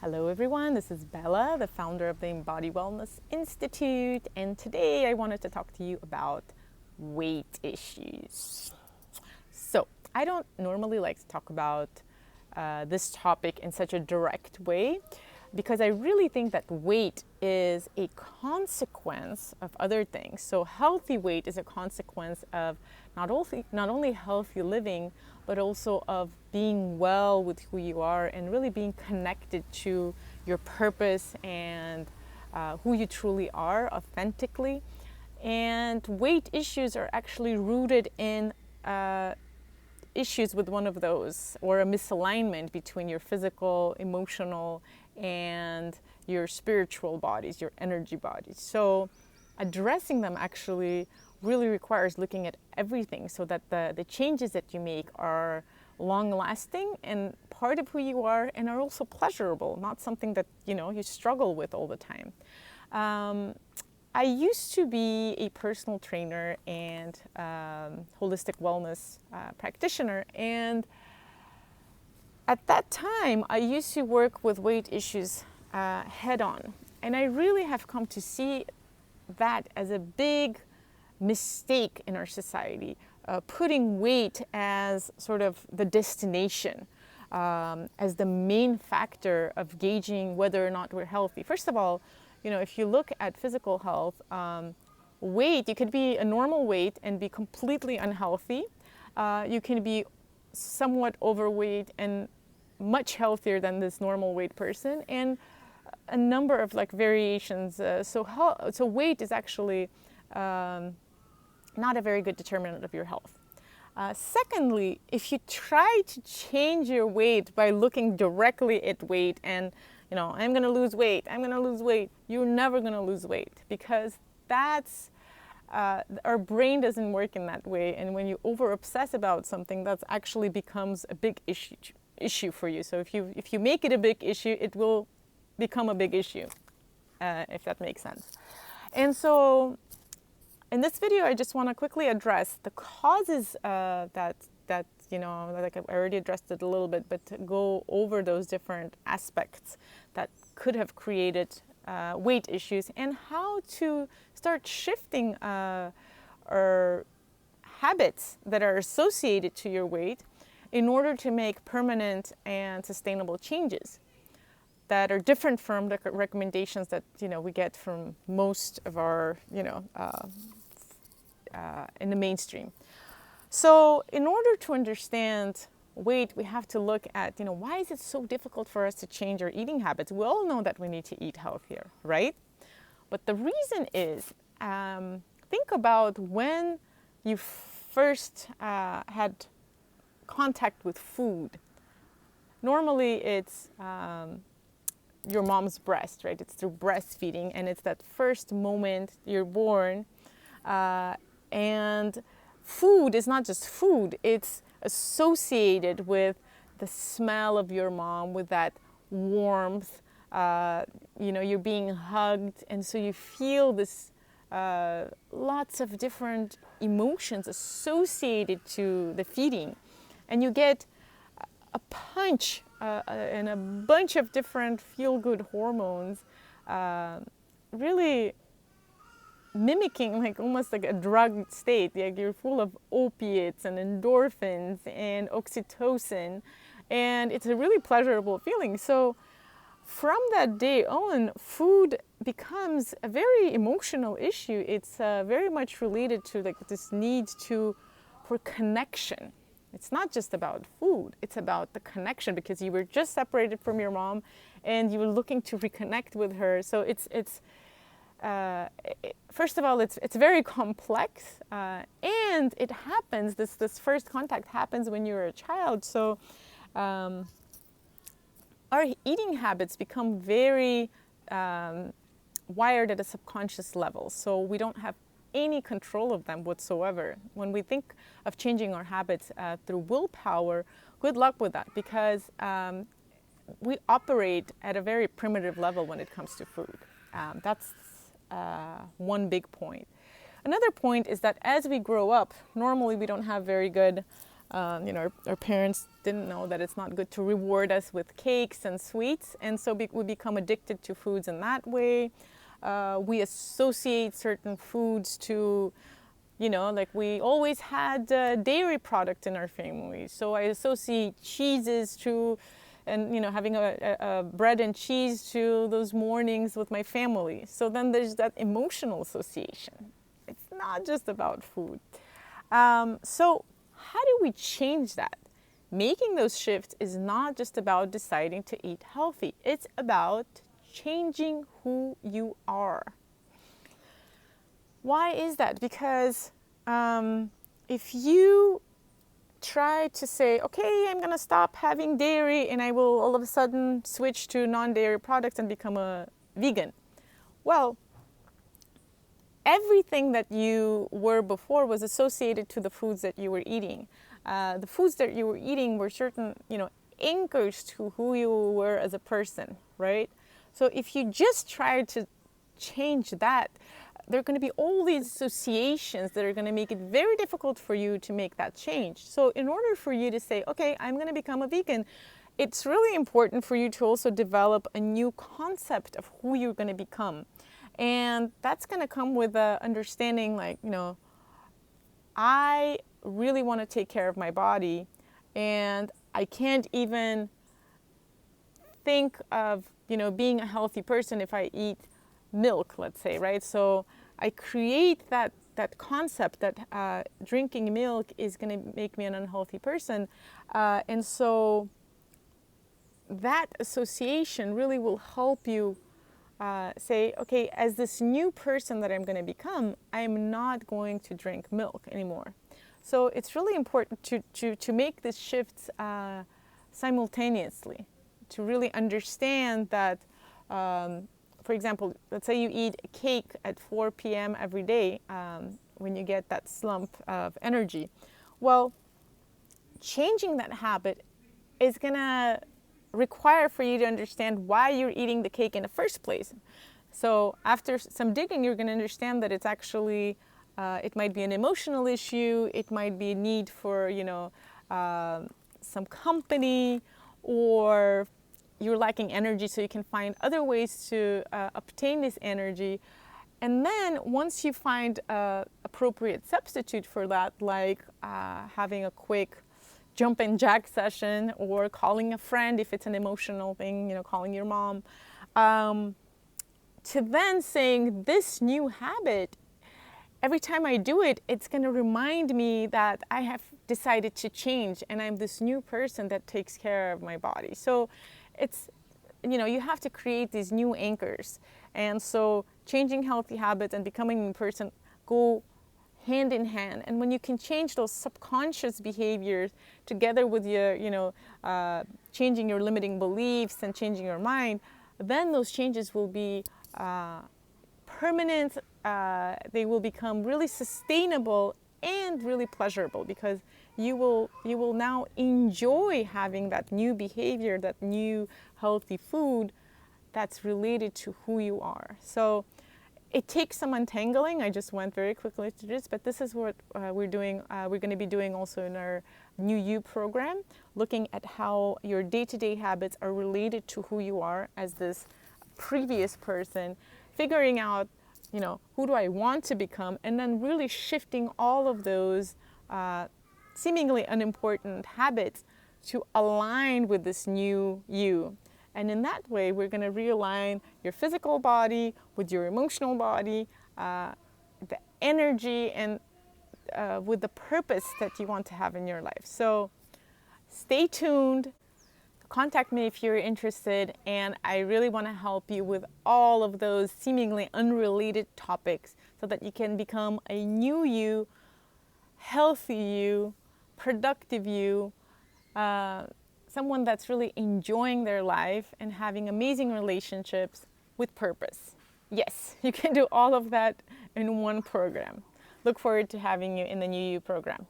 Hello everyone, this is Bella, the founder of the Embody Wellness Institute, and today I wanted to talk to you about weight issues. So, I don't normally like to talk about this topic in such a direct way because I really think that weight is a consequence of other things. So, healthy weight is a consequence of not only healthy living, but also of being well with who you are and really being connected to your purpose and who you truly are authentically. And weight issues are actually rooted in issues with one of those, or a misalignment between your physical, emotional, and your spiritual bodies, your energy bodies. So addressing them actually really requires looking at everything so that the changes that you make are long lasting and part of who you are, and are also pleasurable, not something that you struggle with all the time. I used to be a personal trainer and holistic wellness practitioner, and at that time I used to work with weight issues head on, and I really have come to see that as a big mistake in our society, putting weight as sort of the destination, as the main factor of gauging whether or not we're healthy. First of all, if you look at physical health, weight, you could be a normal weight and be completely unhealthy. You can be somewhat overweight and much healthier than this normal weight person, and a number of variations. So weight is actually not a very good determinant of your health. Secondly, if you try to change your weight by looking directly at weight and I'm going to lose weight, you're never going to lose weight, because that's our brain doesn't work in that way. And when you over obsess about something, that actually becomes a big issue for you. So if you make it a big issue, it will become a big issue, if that makes sense. And so in this video, I just want to quickly address the causes that I already addressed it a little bit, but to go over those different aspects that could have created weight issues, and how to start shifting our habits that are associated to your weight in order to make permanent and sustainable changes that are different from the recommendations that we get from most of our in the mainstream. So in order to understand weight, we have to look at why is it so difficult for us to change our eating habits? We all know that we need to eat healthier, right? But the reason is, think about when you first had contact with food. Normally it's your mom's breast, right? It's through breastfeeding, and it's that first moment you're born, and food is not just food, it's associated with the smell of your mom, with that warmth. You're being hugged, and so you feel this lots of different emotions associated to the feeding, and you get a punch and a bunch of different feel-good hormones, really mimicking almost like a drug state. You're full of opiates and endorphins and oxytocin, and it's a really pleasurable feeling. So from that day on, food becomes a very emotional issue. It's very much related to this need for connection. It's not just about food, it's about the connection, because you were just separated from your mom and you were looking to reconnect with her. So first of all, it's very complex, and it happens, this first contact happens when you're a child. So our eating habits become very wired at a subconscious level, so we don't have any control of them whatsoever. When we think of changing our habits through willpower, good luck with that, because we operate at a very primitive level when it comes to food. That's one big point. Another point is that as we grow up, normally we don't have very good Our parents didn't know that it's not good to reward us with cakes and sweets, and so we become addicted to foods in that way. We associate certain foods to, like we always had dairy product in our family. So I associate cheeses to, and having a bread and cheese to those mornings with my family. So then there's that emotional association. It's not just about food. So how do we change that? Making those shifts is not just about deciding to eat healthy. It's about changing who you are. Why is that? Because if you try to say, okay, I'm going to stop having dairy and I will all of a sudden switch to non-dairy products and become a vegan. Well, everything that you were before was associated to the foods that you were eating. The foods that you were eating were certain, anchors to who you were as a person, right? So if you just try to change that, there are going to be all these associations that are going to make it very difficult for you to make that change. So in order for you to say, okay, I'm going to become a vegan, it's really important for you to also develop a new concept of who you're going to become. And that's going to come with understanding, like, I really want to take care of my body, and I can't even think of, being a healthy person if I eat milk, let's say, right? So I create that concept that drinking milk is going to make me an unhealthy person. And so that association really will help you say, okay, as this new person that I'm going to become, I'm not going to drink milk anymore. So it's really important to make these shifts simultaneously, to really understand that, for example, let's say you eat a cake at 4 p.m. every day when you get that slump of energy. Well, changing that habit is going to require for you to understand why you're eating the cake in the first place. So after some digging, you're going to understand that it's actually, it might be an emotional issue, it might be a need for, some company, or you're lacking energy, so you can find other ways to obtain this energy. And then once you find an appropriate substitute for that, like having a quick jump and jack session, or calling a friend if it's an emotional thing, calling your mom, to then saying, this new habit, every time I do it, it's going to remind me that I have decided to change and I'm this new person that takes care of my body. So it's, you have to create these new anchors. And so changing healthy habits and becoming a new person go hand in hand. And when you can change those subconscious behaviors together with your, changing your limiting beliefs and changing your mind, then those changes will be permanent. They will become really sustainable and really pleasurable, because you will now enjoy having that new behavior, that new healthy food that's related to who you are. So it takes some untangling. I just went very quickly to this, but this is what we're doing. We're going to be doing also in our New You program, looking at how your day-to-day habits are related to who you are as this previous person, figuring out, who do I want to become, and then really shifting all of those seemingly unimportant habits to align with this new you. And in that way, we're going to realign your physical body with your emotional body, the energy, and with the purpose that you want to have in your life. So stay tuned. Contact me if you're interested, and I really want to help you with all of those seemingly unrelated topics so that you can become a new you, healthy you, productive you, someone that's really enjoying their life and having amazing relationships with purpose. Yes, you can do all of that in one program. Look forward to having you in the New You program.